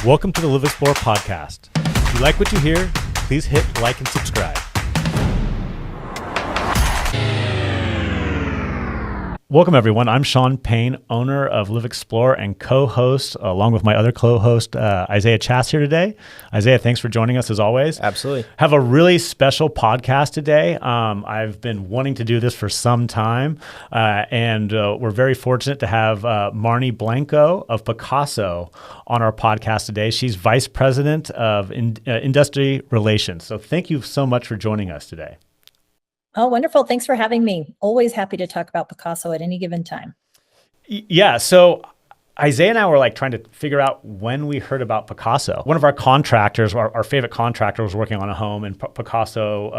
Welcome to the LivXplore Podcast. If you like what you hear, please hit like and subscribe. Welcome, everyone. I'm Sean Payne, owner of LivXplore and co-host, along with my other co-host, Isaiah Chass here today. Isaiah, thanks for joining us as always. Absolutely. Have a really special podcast today. I've been wanting to do this for some time, and we're very fortunate to have Marnie Blanco of Pacaso on our podcast today. She's Vice President of Industry Relations. So thank you so much for joining us today. Oh, wonderful. Thanks for having me. Always happy to talk about Pacaso at any given time. Yeah. So Isaiah and I were trying to figure out when we heard about Pacaso. One of our contractors, our favorite contractor, was working on a home, and Pacaso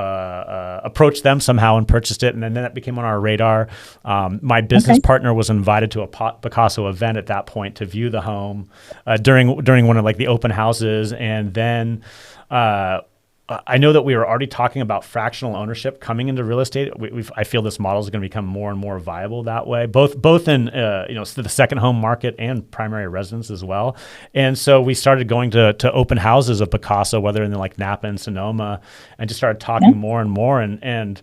approached them somehow and purchased it. And then that became on our radar. My business partner was invited to a Pacaso event at that point to view the home during one of the open houses. And then I know that we were already talking about fractional ownership coming into real estate. I feel this model is going to become more and more viable that way, both in the second home market and primary residence as well. And so we started going to open houses of Pacaso, whether in Napa and Sonoma, and just started talking more and more. And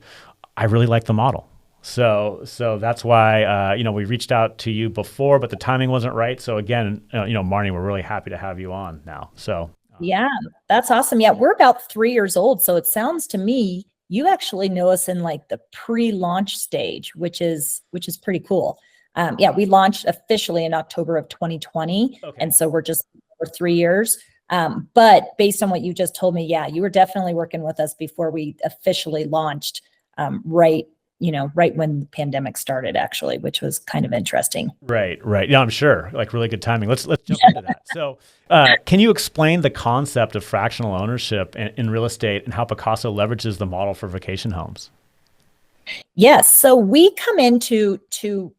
I really like the model. So that's why we reached out to you before, but the timing wasn't right. So again, Marnie, we're really happy to have you on now. So. Yeah, that's awesome. Yeah, we're about 3 years old. So it sounds to me, you actually know us in the pre-launch stage, which is pretty cool. We launched officially in October of 2020. Okay. And so we're just for 3 years. But based on what you just told me, yeah, you were definitely working with us before we officially launched, right when the pandemic started, actually, which was kind of interesting. Right. Yeah, I'm sure. Really good timing. Let's jump into that. So can you explain the concept of fractional ownership in real estate and how Pacaso leverages the model for vacation homes? Yes. So we come into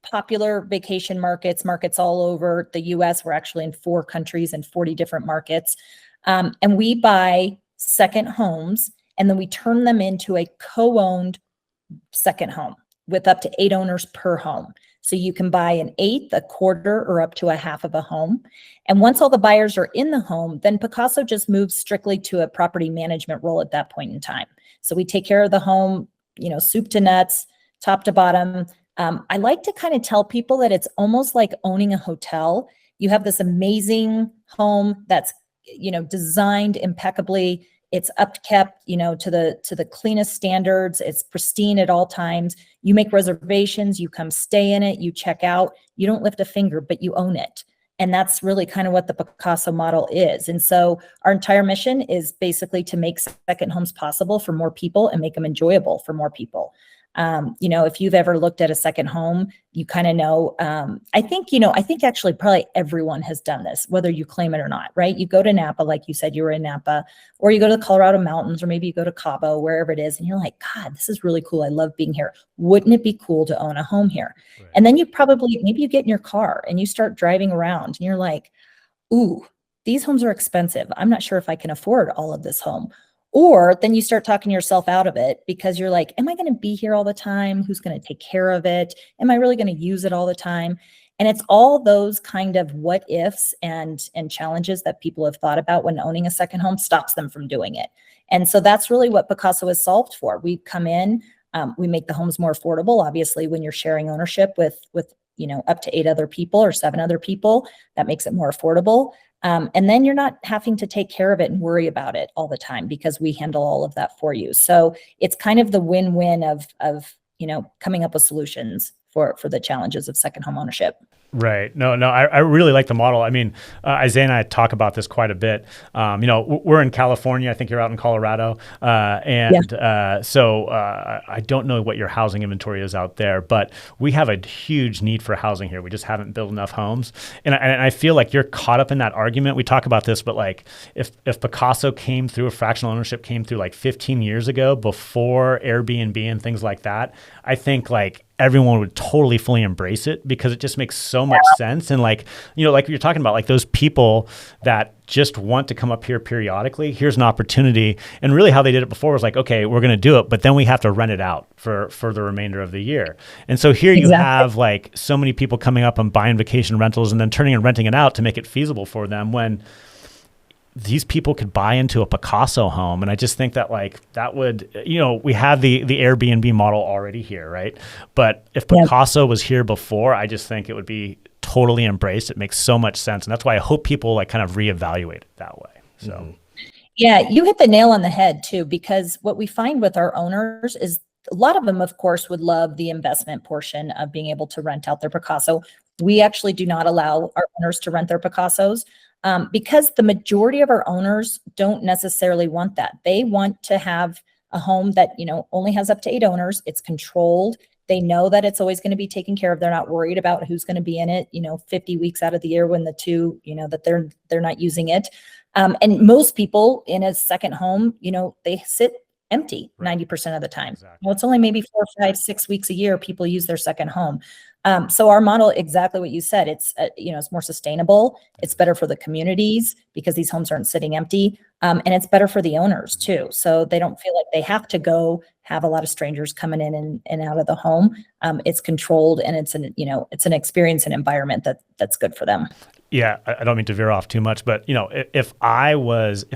popular vacation markets all over the U.S. We're actually in 4 countries and 40 different markets. And we buy second homes, and then we turn them into a co-owned second home with up to 8 owners per home. So you can buy an eighth, a quarter, or up to a half of a home. And once all the buyers are in the home, then Pacaso just moves strictly to a property management role at that point in time. So we take care of the home, soup to nuts, top to bottom. I like to kind of tell people that it's almost like owning a hotel. You have this amazing home that's, designed impeccably. It's upkept, to the cleanest standards. It's pristine at all times. You make reservations, you come stay in it, you check out, you don't lift a finger, but you own it. And that's really kind of what the Pacaso model is. And so our entire mission is basically to make second homes possible for more people and make them enjoyable for more people. If you've ever looked at a second home, you kind of know, I think actually probably everyone has done this, whether you claim it or not, right? You go to Napa, like you said, you were in Napa, or you go to the Colorado mountains, or maybe you go to Cabo, wherever it is. And you're like, God, this is really cool. I love being here. Wouldn't it be cool to own a home here? Right. And then maybe you get in your car and you start driving around and you're like, ooh, these homes are expensive. I'm not sure if I can afford all of this home. Or then you start talking yourself out of it because you're like, am I going to be here all the time? Who's going to take care of it? Am I really going to use it all the time? And it's all those kind of what ifs and challenges that people have thought about when owning a second home stops them from doing it. And so that's really what Pacaso has solved for. We come in, we make the homes more affordable. Obviously, when you're sharing ownership with up to 8 other people or 7 other people, that makes it more affordable. And then you're not having to take care of it and worry about it all the time because we handle all of that for you. So it's kind of the win-win of coming up with solutions for the challenges of second home ownership. Right. No, I really like the model. I mean, Isaiah and I talk about this quite a bit. We're in California. I think you're out in Colorado. So I don't know what your housing inventory is out there, but we have a huge need for housing here. We just haven't built enough homes. And I feel like you're caught up in that argument. We talk about this, but if Pacaso came through, fractional ownership came through 15 years ago before Airbnb and things like that, I think everyone would totally fully embrace it because it just makes so much sense. And you're talking about, those people that just want to come up here periodically, here's an opportunity. And really how they did it before was okay, we're going to do it, but then we have to rent it out for the remainder of the year. And so here you have so many people coming up and buying vacation rentals and then turning and renting it out to make it feasible for them when these people could buy into a Pacaso home. And I just think that like that would, we have the Airbnb model already here, right? But if Pacaso was here before, I just think it would be totally embraced. It makes so much sense. And that's why I hope people like kind of reevaluate it that way. So yeah, you hit the nail on the head too, because what we find with our owners is a lot of them, of course, would love the investment portion of being able to rent out their Pacaso. We actually do not allow our owners to rent their Pacasos because the majority of our owners don't necessarily want that. They want to have a home that, only has up to 8 owners. It's controlled. They know that it's always going to be taken care of. They're not worried about who's going to be in it, 50 weeks out of the year when the two, that they're not using it. And most people in a second home, they sit empty 90% of the time. Exactly. Well, it's only maybe 4, 5, 6 weeks a year people use their second home. So our model, exactly what you said, it's it's more sustainable. It's better for the communities because these homes aren't sitting empty, and it's better for the owners too. So they don't feel like they have to go have a lot of strangers coming in and out of the home. It's controlled, and it's an experience and environment that's good for them. Yeah, I don't mean to veer off too much, but if I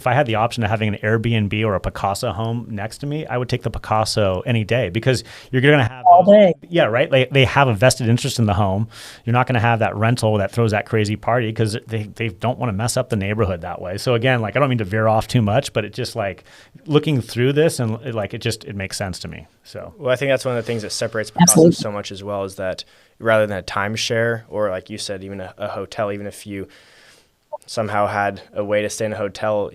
had the option of having an Airbnb or a Pacaso home next to me, I would take the Pacaso any day because you're going to have all day. Yeah, right. They have a vested interest in the home. You're not going to have that rental that throws that crazy party because they don't want to mess up the neighborhood that way. So again, like I don't mean to veer off too much, but it just like looking through this and it makes sense to me. So well, I think that's one of the things that separates Pacaso so much as well is that rather than a timeshare or like you said, even a hotel, even if you somehow had a way to stay in a hotel,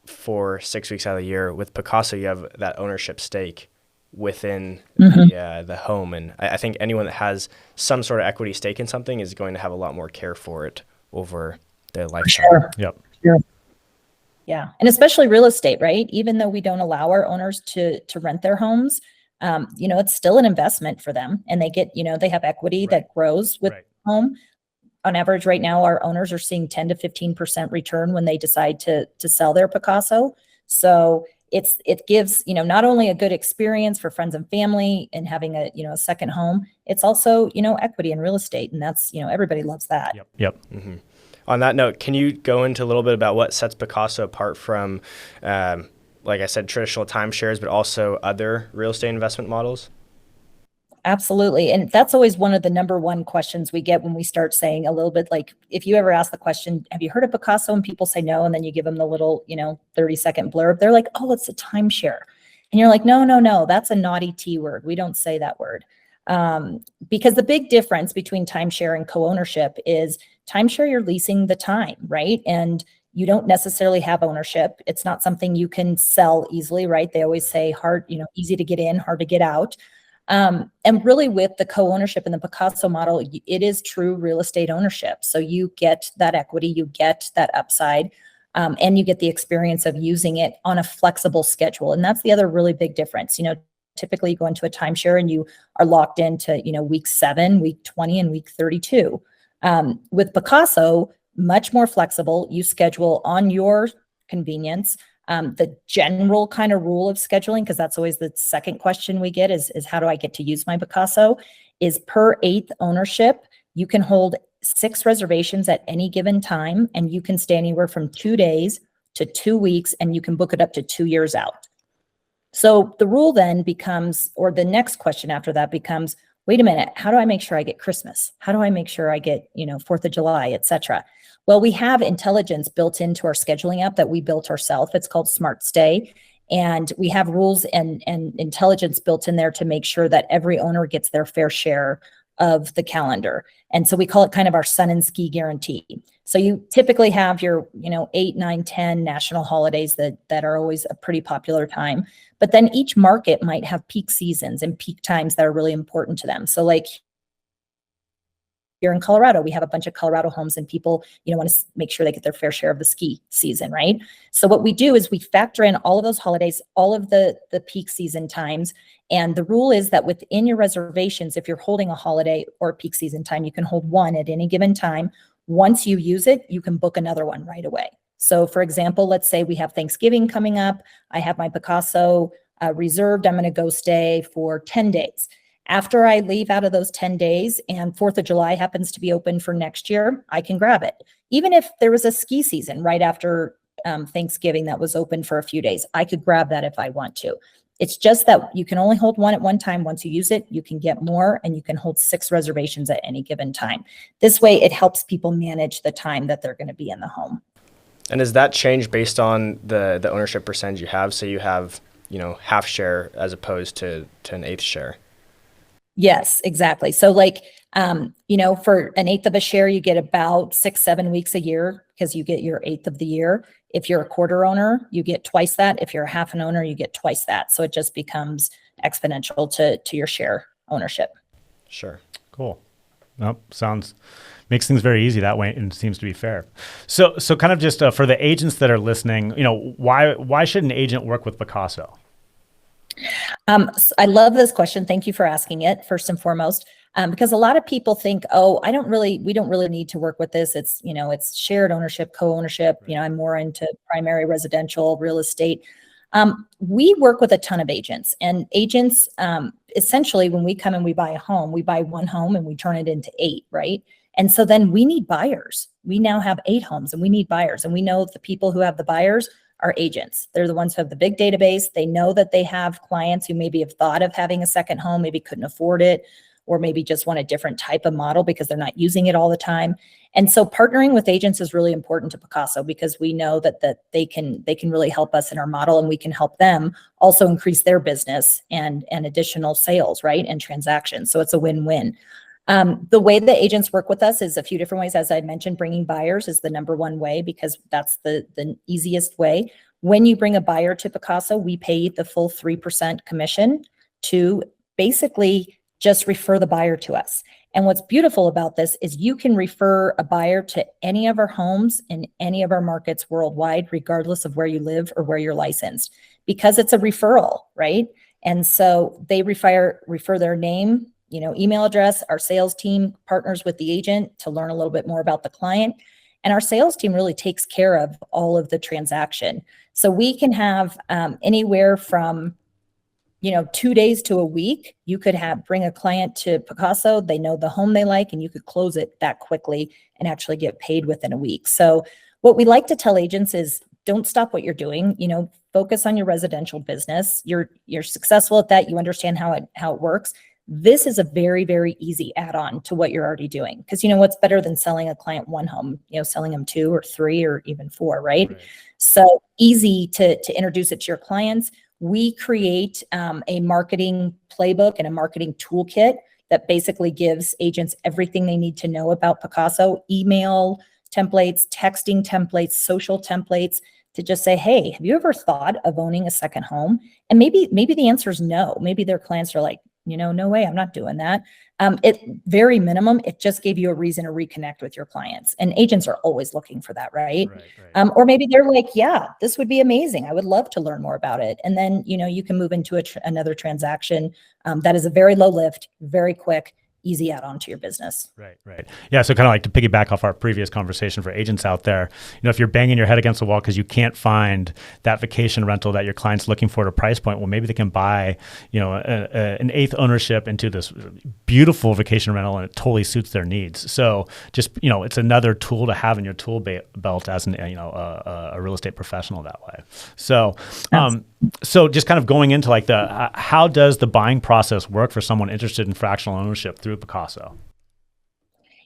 4, 6 weeks out of the year, with Pacaso, you have that ownership stake within the home. And I think anyone that has some sort of equity stake in something is going to have a lot more care for it over their lifetime. Sure. Yep. Sure. Yeah. And especially real estate, right? Even though we don't allow our owners to rent their homes, it's still an investment for them, and they get, they have equity that grows with the home. On average, right now, our owners are seeing 10 to 15% return when they decide to sell their Pacaso. So it gives, not only a good experience for friends and family and having a second home, it's also, equity in real estate. And that's, everybody loves that. Yep. Mm-hmm. On that note, can you go into a little bit about what sets Pacaso apart from, like I said, traditional timeshares, but also other real estate investment models? Absolutely. And that's always one of the number one questions we get when we start saying a little bit like, if you ever ask the question, have you heard of Pacaso? And people say no. And then you give them the little, 30-second blurb. They're like, oh, it's a timeshare. And you're like, no, that's a naughty T word. We don't say that word. Because the big difference between timeshare and co-ownership is timeshare, you're leasing the time, right? And you don't necessarily have ownership. It's not something you can sell easily, right? They always say hard, easy to get in, hard to get out. And really with the co-ownership and the Pacaso model, it is true real estate ownership. So you get that equity, you get that upside, and you get the experience of using it on a flexible schedule. And that's the other really big difference. Typically you go into a timeshare and you are locked into, week 7, week 20, and week 32. With Pacaso, much more flexible. You schedule on your convenience. The general kind of rule of scheduling, because that's always the second question we get is how do I get to use my Pacaso, is per 8th ownership. You can hold 6 reservations at any given time, and you can stay anywhere from 2 days to 2 weeks, and you can book it up to 2 years out. So the rule then becomes, or the next question after that becomes, wait a minute, how do I make sure I get Christmas? How do I make sure I get, 4th of July, et cetera? Well, we have intelligence built into our scheduling app that we built ourselves. It's called Smart Stay. And we have rules and intelligence built in there to make sure that every owner gets their fair share of the calendar. And so we call it kind of our sun and ski guarantee. So you typically have your, 8, 9, 10 national holidays that are always a pretty popular time. But then each market might have peak seasons and peak times that are really important to them. So like here in Colorado, we have a bunch of Colorado homes and people, want to make sure they get their fair share of the ski season, right? So what we do is we factor in all of those holidays, all of the peak season times. And the rule is that within your reservations, if you're holding a holiday or a peak season time, you can hold one at any given time. Once you use it, you can book another one right away. So for example, let's say we have Thanksgiving coming up. I have my Pacaso reserved. I'm going to go stay for 10 days. After I leave out of those 10 days and 4th of July happens to be open for next year, I can grab it. Even if there was a ski season right after Thanksgiving that was open for a few days. I could grab that if I want to. It's just that you can only hold one at one time. Once you use it, you can get more, and you can hold 6 reservations at any given time. This way, it helps people manage the time that they're going to be in the home. And does that change based on the ownership percentage you have? So you have, half share as opposed to an eighth share. Yes, exactly. So like, for an eighth of a share, you get about 6-7 weeks a year because you get your eighth of the year. If you're a quarter owner, you get twice that. If you're a half an owner, you get twice that. So it just becomes exponential to your share ownership. Sure. Cool. Nope. Makes things very easy that way, and seems to be fair. So kind of just for the agents that are listening, why should an agent work with Pacaso? I love this question. Thank you for asking it, first and foremost, because a lot of people think, we don't really need to work with this. It's, it's shared ownership, co-ownership. I'm more into primary residential real estate. We work with a ton of agents, and agents, essentially, when we come and we buy a home, we buy one home and we turn it into 8, right? And so then we need buyers. We now have 8 homes and we need buyers. And we know the people who have the buyers are agents. They're the ones who have the big database. They know that they have clients who maybe have thought of having a second home, maybe couldn't afford it, or maybe just want a different type of model because they're not using it all the time. And so partnering with agents is really important to Pacaso because we know that they can really help us in our model, and we can help them also increase their business and additional sales, right? And transactions. So it's a win-win. The way that agents work with us is a few different ways. As I mentioned, bringing buyers is the number one way because that's the easiest way. When you bring a buyer to Pacaso, we pay the full 3% commission to basically just refer the buyer to us. And what's beautiful about this is you can refer a buyer to any of our homes in any of our markets worldwide, regardless of where you live or where you're licensed, because it's a referral, right? And so they refer their name, email address. Our sales team partners with the agent to learn a little bit more about the client. And our sales team really takes care of all of the transaction. So we can have anywhere from 2 days to a week. You could bring a client to Pacaso. They know the home they like, and you could close it that quickly and actually get paid within a week. So what we like to tell agents is don't stop what you're doing. Focus on your residential business. You're successful at that. You understand how it works. This is a very, very easy add-on to what you're already doing. Because what's better than selling a client one home, selling them 2 or 3 or even 4, right? So easy to introduce it to your clients. We create a marketing playbook and a marketing toolkit that basically gives agents everything they need to know about Pacaso: email templates, texting templates, social templates, to just say, hey, have you ever thought of owning a second home? And maybe the answer is no. Maybe their clients are like, no way, I'm not doing that. It very minimum, it just gave you a reason to reconnect with your clients. And agents are always looking for that, right? Or maybe they're like, yeah, this would be amazing. I would love to learn more about it. And then, you can move into another transaction that is a very low lift, very quick, easy add-on to your business. Right. Yeah. So kind of like to piggyback off our previous conversation for agents out there, if you're banging your head against the wall because you can't find that vacation rental that your client's looking for at a price point, well, maybe they can buy, an eighth ownership into this beautiful vacation rental, and it totally suits their needs. So just, it's another tool to have in your tool belt as a real estate professional that way. So, so just kind of going into like how does the buying process work for someone interested in fractional ownership through Pacaso?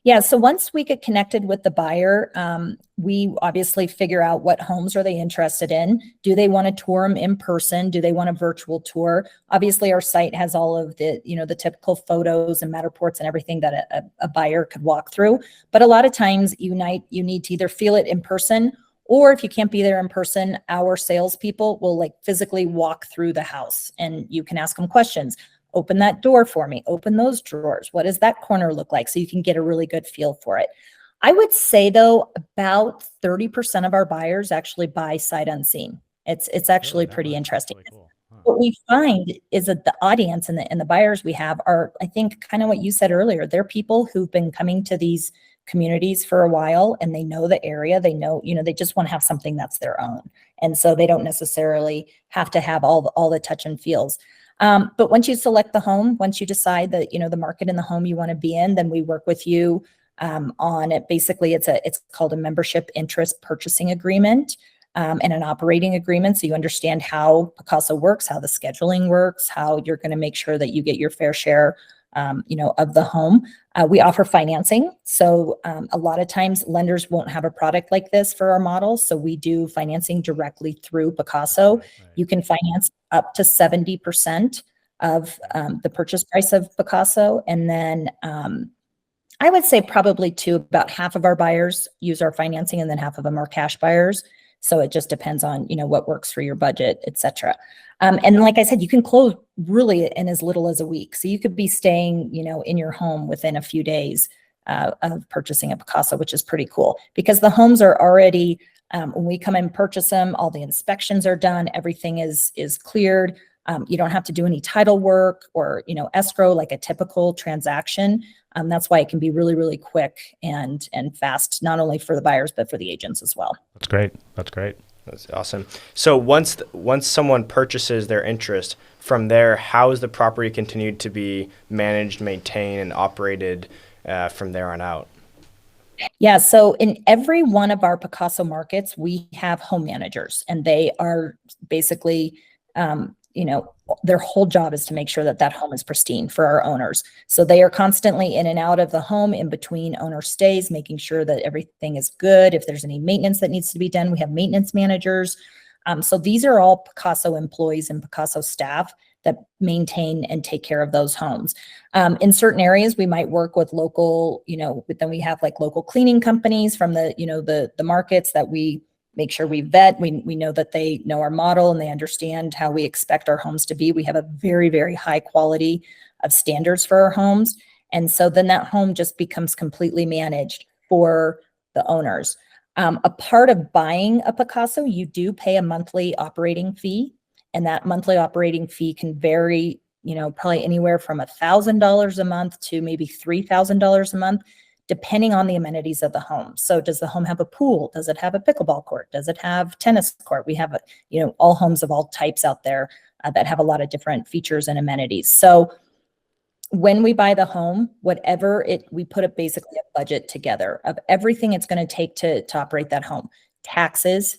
Yeah, so once we get connected with the buyer, we obviously figure out what homes are they interested in. Do they want to tour them in person? Do they want a virtual tour? Obviously, our site has all of the, the typical photos and Matterports and everything that a buyer could walk through. But a lot of times you need to either feel it in person, or if you can't be there in person, our salespeople will physically walk through the house, and you can ask them questions. Open that door for me. Open those drawers. What does that corner look like? So you can get a really good feel for it. I would say though, about 30% of our buyers actually buy sight unseen. It's actually pretty interesting. Really cool. What we find is that the audience and the buyers we have are, I think, kind of what you said earlier. They're people who've been coming to these communities for a while, and they know the area. They know, they just want to have something that's their own. And so they don't necessarily have to have all the touch and feels. But once you select the home, once you decide that, the market and the home you want to be in, then we work with you on it. Basically, it's called a membership interest purchasing agreement. and an operating agreement. So you understand how Pacaso works, how the scheduling works, how you're going to make sure that you get your fair share of the home. We offer financing. So a lot of times lenders won't have a product like this for our model. So we do financing directly through Pacaso. Right. You can finance up to 70% of the purchase price of Pacaso. And then I would say probably about half of our buyers use our financing and then half of them are cash buyers. So it just depends on, what works for your budget, et cetera. And like I said, you can close really in as little as a week. So you could be staying, in your home within a few days of purchasing a Pacaso, which is pretty cool because the homes are already, when we come and purchase them, all the inspections are done. Everything is cleared. You don't have to do any title work or, escrow like a typical transaction. That's why it can be really, really quick and fast, not only for the buyers, but for the agents as well. That's great. That's awesome. So once someone purchases their interest, from there, how is the property continued to be managed, maintained, and operated from there on out? Yeah, so in every one of our Pacaso markets, we have home managers, and they are basically their whole job is to make sure that home is pristine for our owners. So they are constantly in and out of the home in between owner stays, making sure that everything is good. If there's any maintenance that needs to be done, we have maintenance managers. So these are all Pacaso employees and Pacaso staff that maintain and take care of those homes. In certain areas, we might work with local, but then we have like local cleaning companies from the markets that we make sure we vet. We know that they know our model and they understand how we expect our homes to be. We have a very, very high quality of standards for our homes. And so then that home just becomes completely managed for the owners. A part of buying a Pacaso, you do pay a monthly operating fee. And that monthly operating fee can vary, probably anywhere from $1,000 a month to maybe $3,000 a month, depending on the amenities of the home. So does the home have a pool? Does it have a pickleball court? Does it have tennis court? We have, all homes of all types out there that have a lot of different features and amenities. So when we buy the home, we put basically a budget together of everything it's going to take to operate that home. Taxes,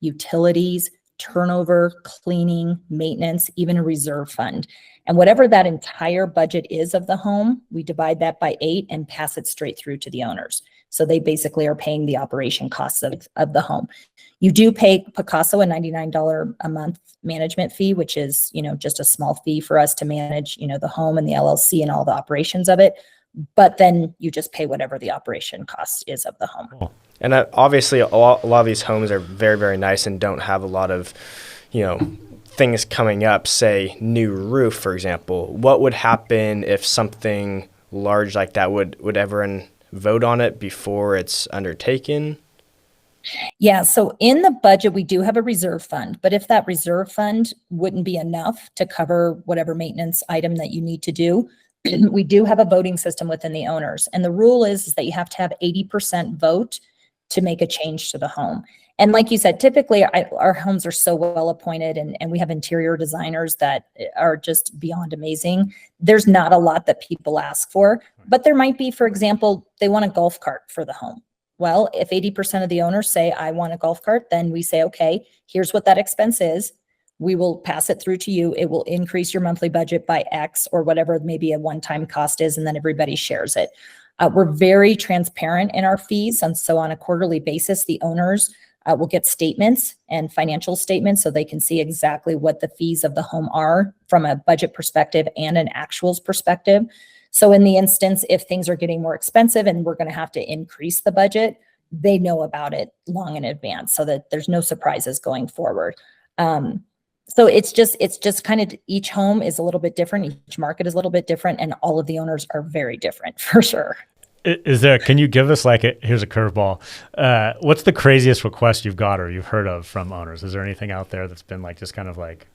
utilities, turnover, cleaning, maintenance, even a reserve fund. And whatever that entire budget is of the home, we divide that by 8 and pass it straight through to the owners. So they basically are paying the operation costs of the home. You do pay Pacaso a $99 a month management fee, which is, just a small fee for us to manage, the home and the LLC and all the operations of it. But then you just pay whatever the operation cost is of the home. Cool. And obviously, a lot of these homes are very, very nice and don't have a lot of, things coming up, say new roof, for example. What would happen if something large like that would everyone vote on it before it's undertaken? Yeah, so in the budget, we do have a reserve fund, but if that reserve fund wouldn't be enough to cover whatever maintenance item that you need to do, we do have a voting system within the owners. And the rule is that you have to have 80% vote to make a change to the home. And like you said, typically our homes are so well appointed and we have interior designers that are just beyond amazing. There's not a lot that people ask for, but there might be, for example, they want a golf cart for the home. Well, if 80% of the owners say, I want a golf cart, then we say, okay, here's what that expense is. We will pass it through to you. It will increase your monthly budget by X or whatever maybe a one-time cost is, and then everybody shares it. We're very transparent in our fees. And so on a quarterly basis, the owners will get statements and financial statements so they can see exactly what the fees of the home are from a budget perspective and an actuals perspective. So in the instance, if things are getting more expensive and we're going to have to increase the budget, they know about it long in advance so that there's no surprises going forward. So it's just kind of each home is a little bit different. Each market is a little bit different, and all of the owners are very different for sure. Can you give us here's a curveball. What's the craziest request you've got or you've heard of from owners? Is there anything out there that's been just kind of like?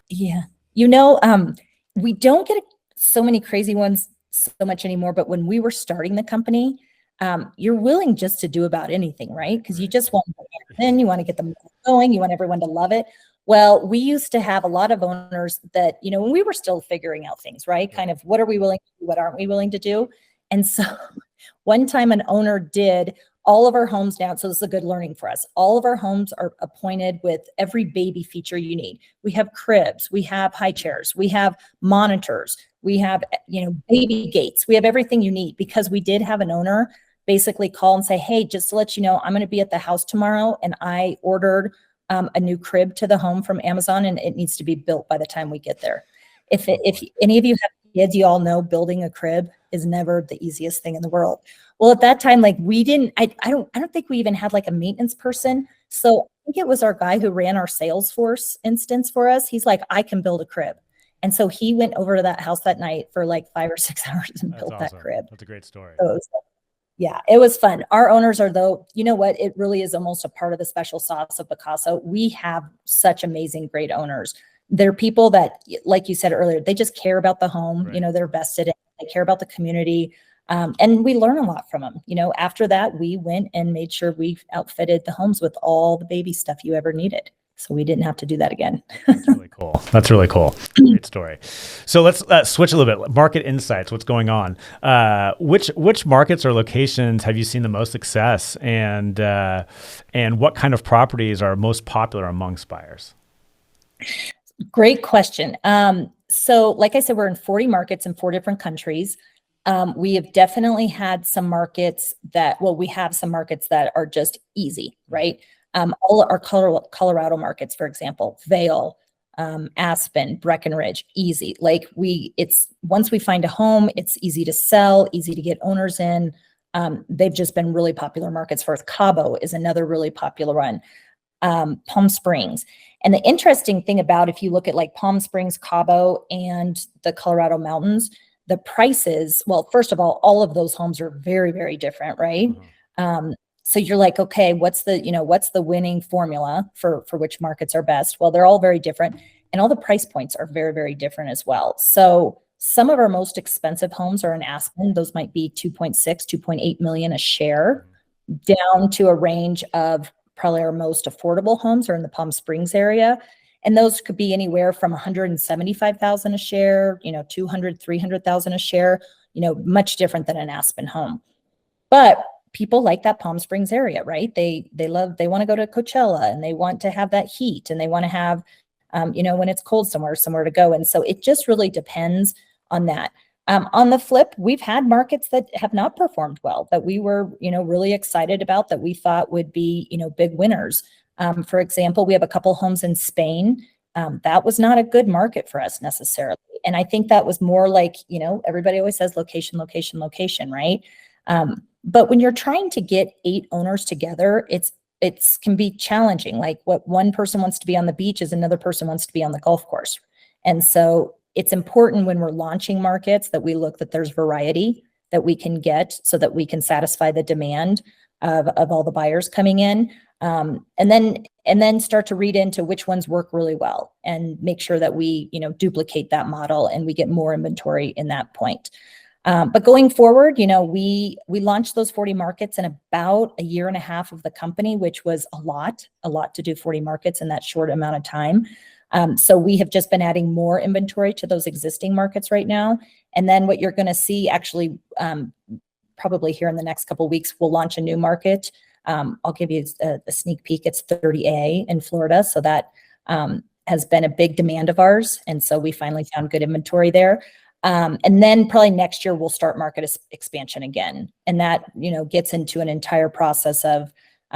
Yeah. We don't get so many crazy ones so much anymore, but when we were starting the company, you're willing just to do about anything, right? Because you just want you want to get them going, you want everyone to love it. Well, we used to have a lot of owners that, when we were still figuring out things, right? Kind of what are we willing to do? What aren't we willing to do? And so one time an owner did all of our homes now, so this is a good learning for us. All of our homes are appointed with every baby feature you need. We have cribs, we have high chairs, we have monitors, we have, baby gates. We have everything you need, because we did have an owner basically call and say, hey, just to let you know, I'm going to be at the house tomorrow, and I ordered a new crib to the home from Amazon, and it needs to be built by the time we get there. If any of you have kids, you all know building a crib is never the easiest thing in the world. Well, at that time, like we didn't, I don't think we even had like a maintenance person. So I think it was our guy who ran our Salesforce instance for us. He's like, I can build a crib. And so he went over to that house that night for like 5 or 6 hours and built awesome. that crib. That's a great story. So yeah, it was fun. Our owners are, though, you know what? It really is almost a part of the special sauce of Pacaso. We have such amazing, great owners. They're people that, like you said earlier, they just care about the home. Right. They're vested in it. They care about the community. And we learn a lot from them. After that, we went and made sure we outfitted the homes with all the baby stuff you ever needed. So we didn't have to do that again. That's really cool. That's really cool. Great story. So let's switch a little bit. Market insights. What's going on? Which markets or locations have you seen the most success, and what kind of properties are most popular amongst buyers? Great question. So like I said, we're in 40 markets in 4 different countries. We have definitely had some markets we have some markets that are just easy, right? All our Colorado markets, for example, Vail, Aspen, Breckenridge, easy. Like once we find a home, it's easy to sell, easy to get owners in. They've just been really popular markets for us. Cabo is another really popular one. Palm Springs. And the interesting thing about, if you look at like Palm Springs, Cabo, and the Colorado mountains, the prices, well, first of all of those homes are very, very different, right? Mm-hmm. So you're like, okay, what's the winning formula for which markets are best? Well, they're all very different, and all the price points are very, very different as well. So some of our most expensive homes are in Aspen. Those might be 2.6, 2.8 million a share, down to a range of probably our most affordable homes are in the Palm Springs area. And those could be anywhere from 175,000 a share, 200, 300,000 a share, much different than an Aspen home. But people like that Palm Springs area, right? They want to go to Coachella, and they want to have that heat, and they want to have, when it's cold somewhere to go. And so it just really depends on that. On the flip, we've had markets that have not performed well, that we were, really excited about, that we thought would be, big winners. For example, we have a couple homes in Spain. That was not a good market for us necessarily. And I think that was more like, everybody always says location, location, location, right? But when you're trying to get 8 owners together, it can be challenging. Like what one person wants to be on the beach is another person wants to be on the golf course. And so it's important when we're launching markets that we look that there's variety that we can get, so that we can satisfy the demand of all the buyers coming in. And then start to read into which ones work really well, and make sure that we, duplicate that model and we get more inventory in that point. But going forward, we launched those 40 markets in about a year and a half of the company, which was a lot to do 40 markets in that short amount of time. So we have just been adding more inventory to those existing markets right now. And then what you're going to see actually, probably here in the next couple of weeks, we'll launch a new market. I'll give you a sneak peek. It's 30A in Florida. So that has been a big demand of ours. And so we finally found good inventory there. And then probably next year we'll start market expansion again. And that, gets into an entire process of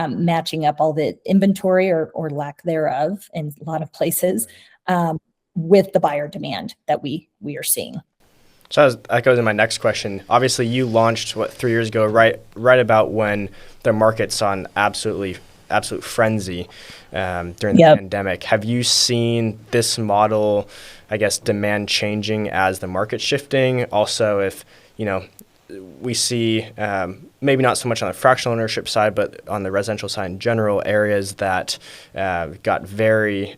matching up all the inventory or lack thereof in a lot of places with the buyer demand that we are seeing. So that goes in my next question. Obviously, you launched 3 years ago, right about when the market saw an absolute frenzy during the pandemic. Have you seen this model, I guess, demand changing as the market's shifting? Also, if we see maybe not so much on the fractional ownership side, but on the residential side in general, areas that got very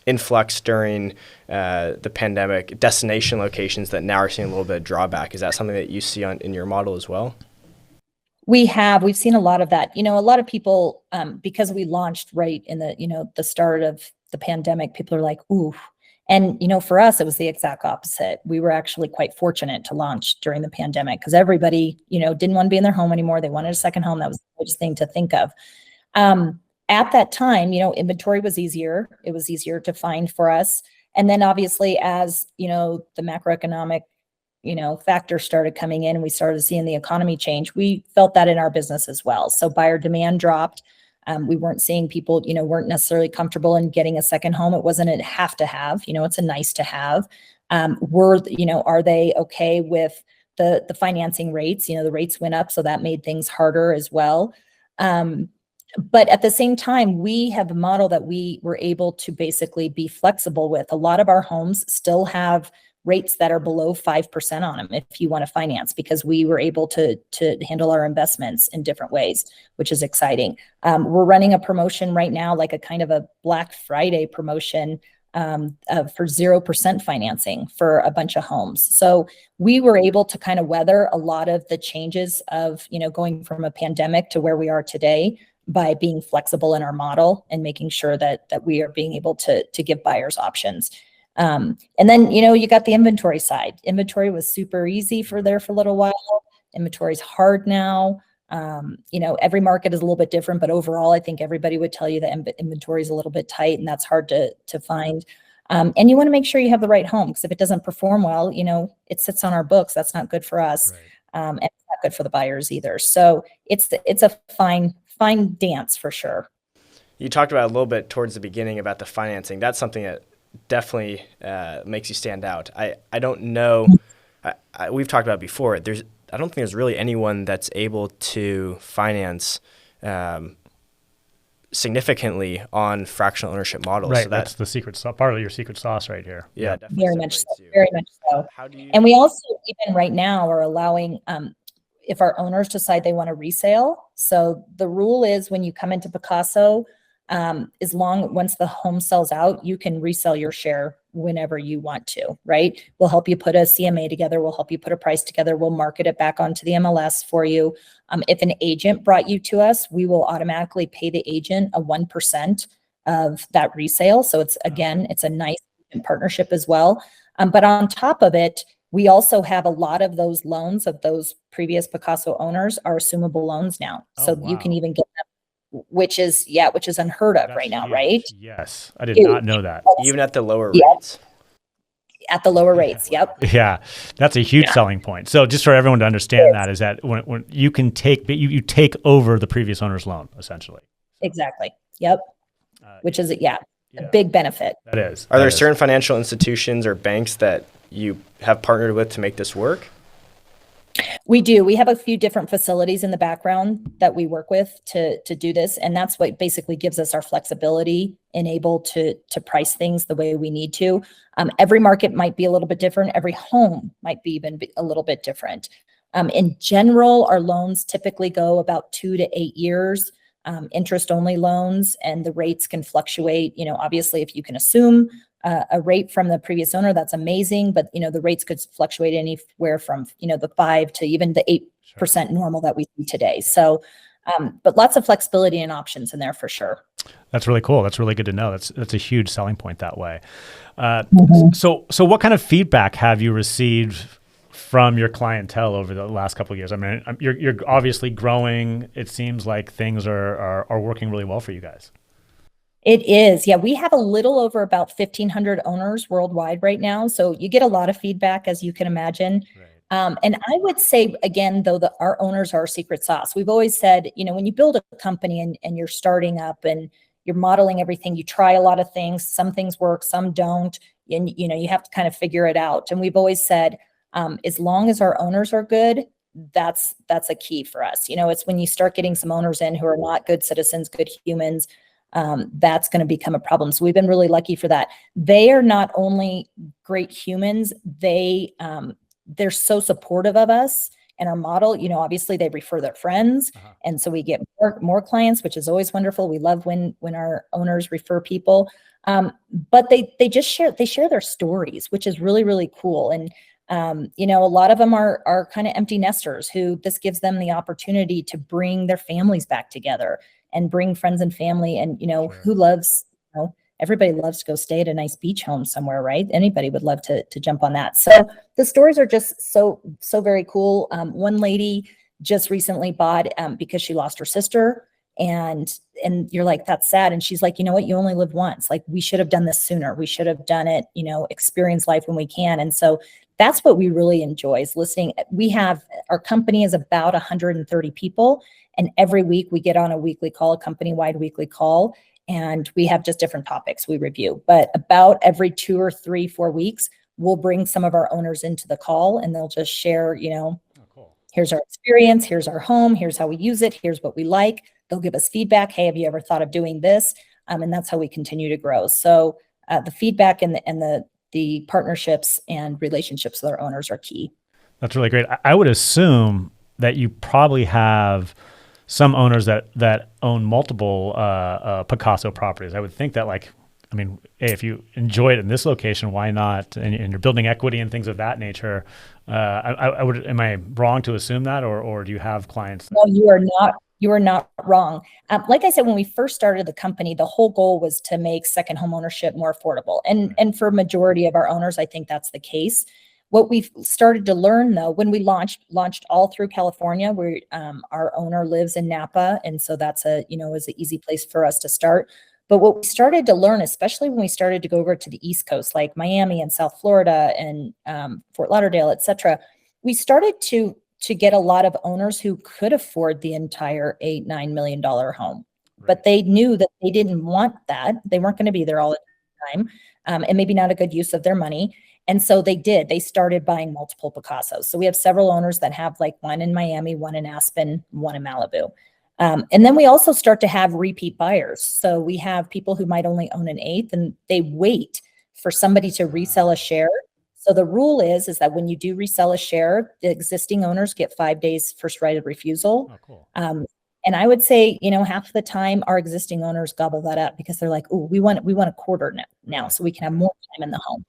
influx during the pandemic, destination locations that now are seeing a little bit of drawback. Is that something that you see in your model as well? We've seen a lot of that. A lot of people, because we launched right in the, the start of the pandemic, people are like, ooh. And, for us, it was the exact opposite. We were actually quite fortunate to launch during the pandemic because everybody, didn't want to be in their home anymore. They wanted a second home. That was the greatest thing to think of. At that time, inventory was easier. It was easier to find for us. And then obviously as, the macroeconomic, factors started coming in and we started seeing the economy change, we felt that in our business as well. So buyer demand dropped. We weren't seeing people, weren't necessarily comfortable in getting a second home. It wasn't a have to have, it's a nice to have. Are they okay with the financing rates? The rates went up, so that made things harder as well. But at the same time, we have a model that we were able to basically be flexible with. A lot of our homes still have rates that are below 5% on them if you want to finance, because we were able to handle our investments in different ways, which is exciting. We're running a promotion right now, like a kind of a Black Friday promotion for 0% financing for a bunch of homes. So we were able to kind of weather a lot of the changes of, going from a pandemic to where we are today by being flexible in our model and making sure that we are being able to give buyers options. And then, you got the inventory side. Inventory was super easy for a little while. Inventory is hard now. Every market is a little bit different, but overall, I think everybody would tell you that inventory is a little bit tight and that's hard to find. And you want to make sure you have the right home, because if it doesn't perform well, it sits on our books. That's not good for us. Right. And it's not good for the buyers either. So it's a fine dance for sure. You talked about a little bit towards the beginning about the financing. That's something that definitely makes you stand out. I don't know. We've talked about it before. I don't think there's really anyone that's able to finance significantly on fractional ownership models. Right, so that's the secret part of your secret sauce right here. Yeah, definitely. Very much so. Very much so. And we also, even right now, are allowing, if our owners decide they want to resale. So the rule is when you come into Pacaso, once the home sells out, you can resell your share whenever you want to, right? We'll help you put a CMA together. We'll help you put a price together. We'll market it back onto the MLS for you. If an agent brought you to us, we will automatically pay the agent a 1% of that resale. So it's a nice partnership as well. But on top of it, we also have a lot of those loans of those previous Pacaso owners are assumable loans now. So wow. You can even get them, which is unheard of right now, right? Yes. I did not know that. Even at the lower rates? At the lower rates, yep. Yeah, that's a huge selling point. So just for everyone to understand that is that when you can you take over the previous owner's loan, essentially. Exactly. Yep. Which is, a big benefit. That is. Are there certain financial institutions or banks that you have partnered with to make this work? We do. We have a few different facilities in the background that we work with to do this. And that's what basically gives us our flexibility and able to price things the way we need to. Every market might be a little bit different. Every home might be even a little bit different. In general, our loans typically go about 2 to 8 years, interest only loans, and the rates can fluctuate. Obviously, if you can assume a rate from the previous owner, that's amazing. But, the rates could fluctuate anywhere from, the 5 to even the 8% normal that we see today. So, but lots of flexibility and options in there for sure. That's really cool. That's really good to know. That's a huge selling point that way. So what kind of feedback have you received from your clientele over the last couple of years? I mean, you're obviously growing. It seems like things are working really well for you guys. It is. Yeah, we have a little over about 1,500 owners worldwide right now. So you get a lot of feedback, as you can imagine. Right. And I would say, again, though, that our owners are our secret sauce. We've always said, when you build a company and you're starting up and you're modeling everything, you try a lot of things. Some things work, some don't. And, you have to kind of figure it out. And we've always said, as long as our owners are good, that's a key for us. It's when you start getting some owners in who are not good citizens, good humans, that's going to become a problem. So we've been really lucky for that. They are not only great humans, they're so supportive of us and our model. Obviously they refer their friends. Uh-huh. And so we get more clients, which is always wonderful. We love when our owners refer people. But they share their stories, which is really, really cool. And a lot of them are kind of empty nesters who this gives them the opportunity to bring their families back together and bring friends and family and, Sure. who loves, everybody loves to go stay at a nice beach home somewhere, right? Anybody would love to jump on that. So the stories are just so very cool. One lady just recently bought because she lost her sister, and you're like, that's sad. And she's like, you know what? You only live once. Like, we should have done this sooner. We should have done it, experience life when we can. And so that's what we really enjoy, is listening. Our company is about 130 people. And every week we get on a weekly call, a company-wide weekly call, and we have just different topics we review. But about every 2 or 3, 4 weeks, we'll bring some of our owners into the call, and they'll just share, Cool. Here's our experience, here's our home, here's how we use it, here's what we like. They'll give us feedback. Hey, have you ever thought of doing this? And that's how we continue to grow. So the feedback and the partnerships and relationships with our owners are key. That's really great. I would assume that you probably have some owners that own multiple Pacaso properties. I would think that, hey, if you enjoy it in this location, why not? And you're building equity and things of that nature. I would. Am I wrong to assume that, or do you have clients? No, you are not. You are not wrong. Like I said, when we first started the company, the whole goal was to make second home ownership more affordable. And for majority of our owners, I think that's the case. What we've started to learn, though, when we launched all through California, where our owner lives in Napa, and so that's is an easy place for us to start. But what we started to learn, especially when we started to go over to the East Coast, like Miami and South Florida and Fort Lauderdale, et cetera, we started to get a lot of owners who could afford the entire $8-9 million home, but they knew that they didn't want that. They weren't going to be there all the time, and maybe not a good use of their money. And so they started buying multiple Pacasos. So we have several owners that have one in Miami, one in Aspen, one in Malibu. And then we also start to have repeat buyers. So we have people who might only own an eighth, and they wait for somebody to resell a share. So the rule is that when you do resell a share, the existing owners get 5 days first right of refusal. Oh, cool. And I would say, half the time our existing owners gobble that up because they're like, oh, we want a quarter now so we can have more time in the home.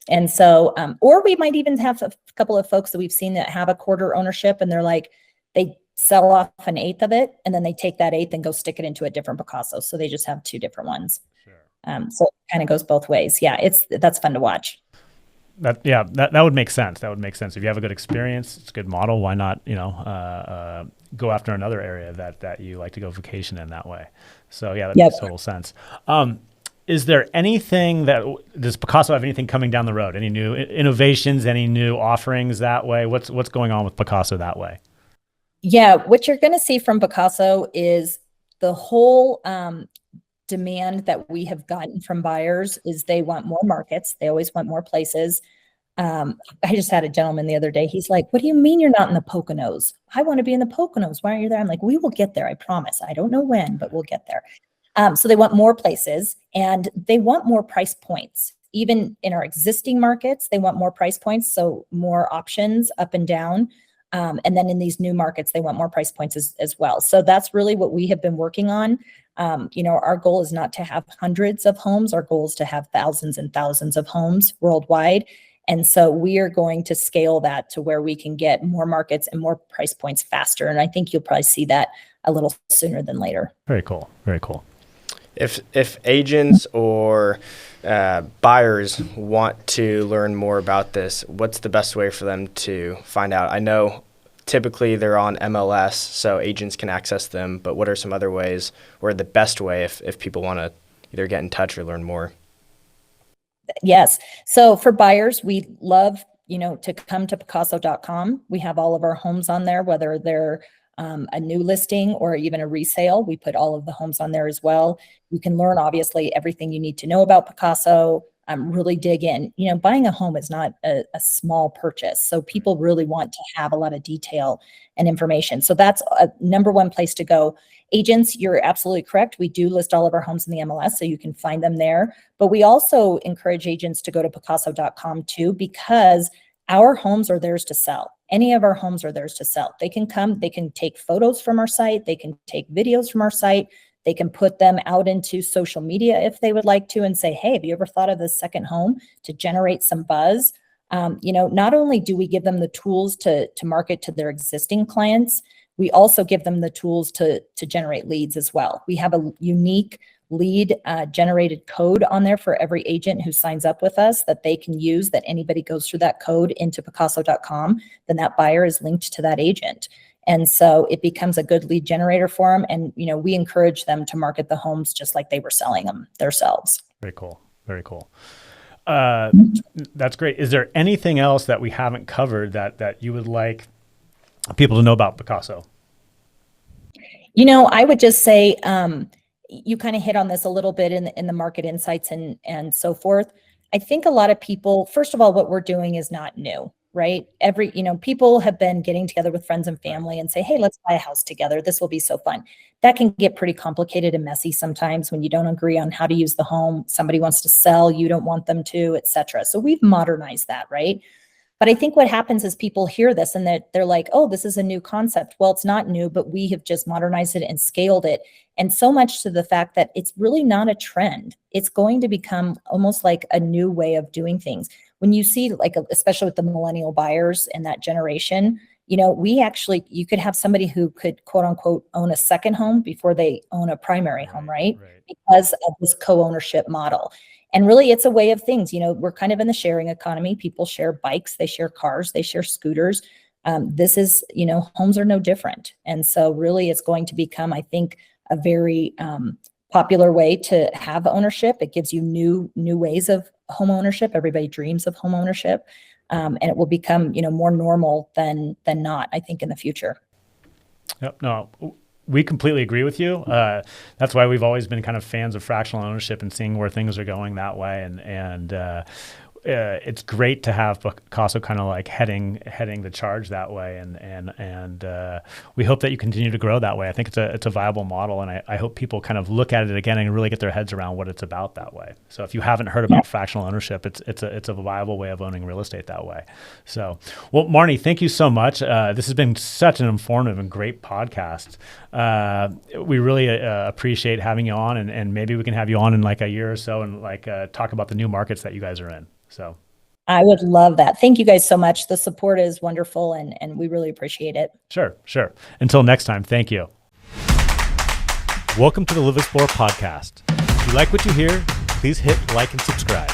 And so, or we might even have a couple of folks that we've seen that have a quarter ownership, and they're like, they sell off an eighth of it, and then they take that eighth and go stick it into a different Pacaso. So they just have 2 different ones. Sure. So it kind of goes both ways. Yeah, that's fun to watch. That would make sense. That would make sense. If you have a good experience, it's a good model. Why not, go after another area that you like to go vacation in that way? So yeah, that makes total sense. Is there anything does Pacaso have anything coming down the road? Any new innovations, any new offerings that way? What's going on with Pacaso that way? Yeah, what you're going to see from Pacaso is the whole demand that we have gotten from buyers is they want more markets. They always want more places. I just had a gentleman the other day. He's like, what do you mean you're not in the Poconos? I want to be in the Poconos. Why aren't you there? I'm like, we will get there. I promise. I don't know when, but we'll get there. So they want more places, and they want more price points. Even in our existing markets, they want more price points. So more options up and down. And then in these new markets, they want more price points as well. So that's really what we have been working on. Our goal is not to have hundreds of homes. Our goal is to have thousands and thousands of homes worldwide. And so we are going to scale that to where we can get more markets and more price points faster. And I think you'll probably see that a little sooner than later. Very cool. Very cool. If agents or buyers want to learn more about this, what's the best way for them to find out? I know typically they're on MLS, so agents can access them, but what are some other ways, or the best way if people want to either get in touch or learn more? Yes. So for buyers, we love, to come to Pacaso.com. We have all of our homes on there, whether they're a new listing or even a resale. We put all of the homes on there as well. You can learn, obviously, everything you need to know about Pacaso. Really dig in. Buying a home is not a small purchase. So people really want to have a lot of detail and information. So that's a number one place to go. Agents, you're absolutely correct. We do list all of our homes in the MLS, so you can find them there. But we also encourage agents to go to Pacaso.com too, because our homes are theirs to sell. Any of our homes are theirs to sell. They can come, they can take photos from our site, they can take videos from our site, they can put them out into social media if they would like to, and say, hey, have you ever thought of this second home, to generate some buzz? Not only do we give them the tools to market to their existing clients, we also give them the tools to generate leads as well. We have a unique lead generated code on there for every agent who signs up with us that they can use, that anybody goes through that code into Pacaso.com, then that buyer is linked to that agent. And so it becomes a good lead generator for them. And, we encourage them to market the homes just like they were selling them themselves. Very cool. Very cool. That's great. Is there anything else that we haven't covered that you would like people to know about Pacaso? I would just say, you kind of hit on this a little bit in the market insights and so forth. I think a lot of people, first of all, what we're doing is not new, right? People have been getting together with friends and family and say, hey, let's buy a house together. This will be so fun. That can get pretty complicated and messy sometimes when you don't agree on how to use the home. Somebody wants to sell, you don't want them to, et cetera. So we've modernized that, right? But I think what happens is people hear this and they're like, oh, this is a new concept. Well, it's not new, but we have just modernized it and scaled it. And so much to the fact that it's really not a trend. It's going to become almost like a new way of doing things. When you see, especially with the millennial buyers and that generation, you could have somebody who could, quote unquote, own a second home before they own a primary home, right? Because of this co-ownership model. And really, it's a way of things. We're kind of in the sharing economy. People share bikes, they share cars, they share scooters. This is, homes are no different. And so really, it's going to become, I think, a very popular way to have ownership. It gives you new ways of home ownership. Everybody dreams of home ownership. And it will become, more normal than not, I think, in the future. Yep. No, we completely agree with you. That's why we've always been kind of fans of fractional ownership and seeing where things are going that way. And it's great to have Pacaso kind of like heading the charge that way. And we hope that you continue to grow that way. I think it's a viable model, and I hope people kind of look at it again and really get their heads around what it's about that way. So if you haven't heard about fractional ownership, it's a viable way of owning real estate that way. So, well, Marnie, thank you so much. This has been such an informative and great podcast. We really appreciate having you on, and maybe we can have you on in like a year or so and talk about the new markets that you guys are in. So I would love that. Thank you guys so much. The support is wonderful, and we really appreciate it. Sure. Until next time, thank you. Welcome to the LivXplore Podcast. If you like what you hear, please hit like and subscribe.